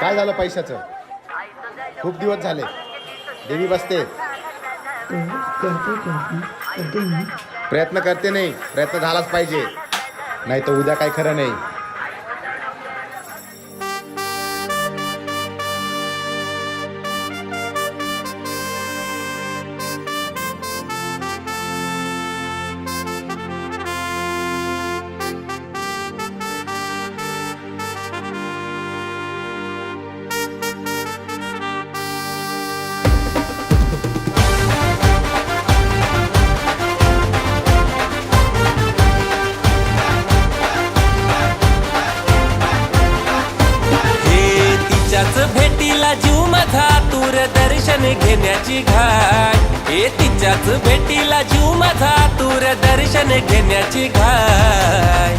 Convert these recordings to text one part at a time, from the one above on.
काय झालं पैशाचं? खूप दिवस झाले. देवी बसते. प्रयत्न करते नाही. प्रयत्न झालाच पाहिजे, नाही तर उद्या काय खरं नाही. भेटीला जीव माझा तुर दर्शन घेण्याची घाय. हे तिच्याच भेटीला जीव माझा तुर दर्शन घेण्याची घाय.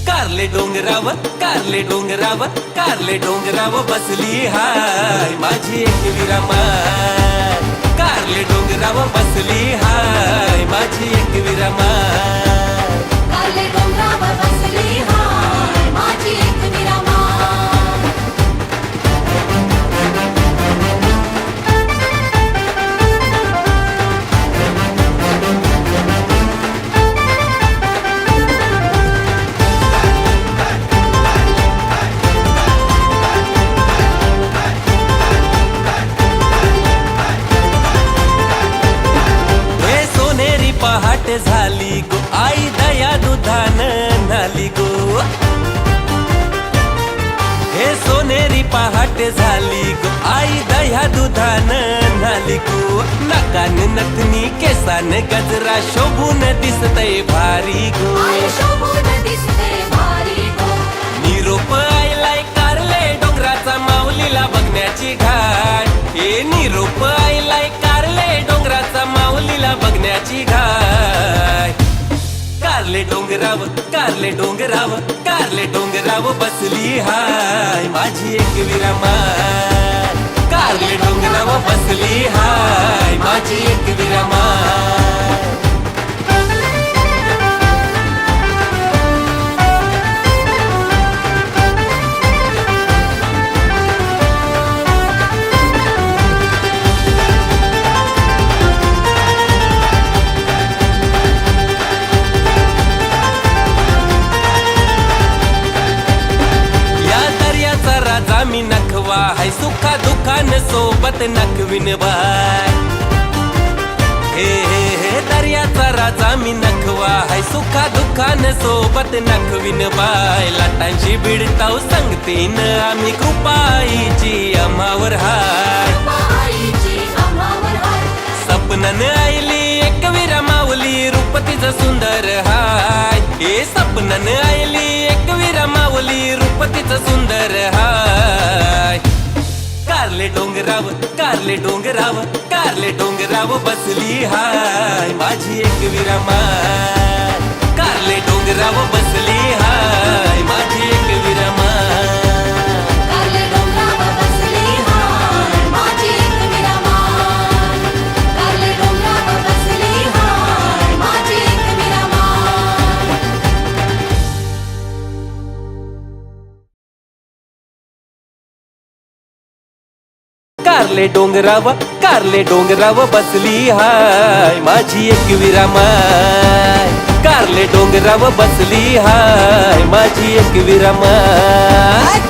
कारले डोंगरावर कारले डोंगरावर कारले डोंगरावर बसली हाय माझी एक विरामाय. कारले डोंगरावर बसली हाय माझी एक विरामाय. कारले डोंगरावर बसली हाय माझी एक विरामाय. पहाट झाली गो आई दया दुधान नाली गो. हे सोनेरी पहाट झाली गो आई दया दुधान नाली गो. नाकान नथनी केसान गजरा शोभून दिसतय भारी गो. शोभून दिसतय भारी गो. निरोप आयलाय कारले डोंगराचा माऊलीला बघण्याची घाट. हे निरोप आयलाय कारले डोंगराचा माऊलीला बघण्याची घाय. कारले डोंगराव कारले डोंगराव कारले डोंगराव बसली हाय माझी एक विरामाय. कारले डोंगराव बसली हाय माझी एक विरामाय. मी नखवा हाय सुखा दुखान सोबत नखविन बाय. हे हे हे दर्याचा राजा मी नखवा हाय सुखा दुखान सोबत नखविन बाय. लाटांशी भिडताव संगतीन आम्ही कृपाईची आम्हावर हाय. सपनन आईली एक विरामावली रूप तिचं सुंदर हाय. हे सपनन आईली एक विरामावली रूप तिचं सुंदर हाय. कारले डोंगराव कारले डोंगराव कारले डोंगराव बसली हाय माझी एक विरामाय. कारले डोंगराव बसली हाय माझी एक विरामाय. कारले डोंगरावर बसली हाय माझी एक विरामाय. कारले डोंगरावर बसली हाय माझी एक विरामाय. कारले डोंगराव बसली हाय माझी एक विरामाय. कारले डोंगराव बसली हाय माझी एक विरामाय.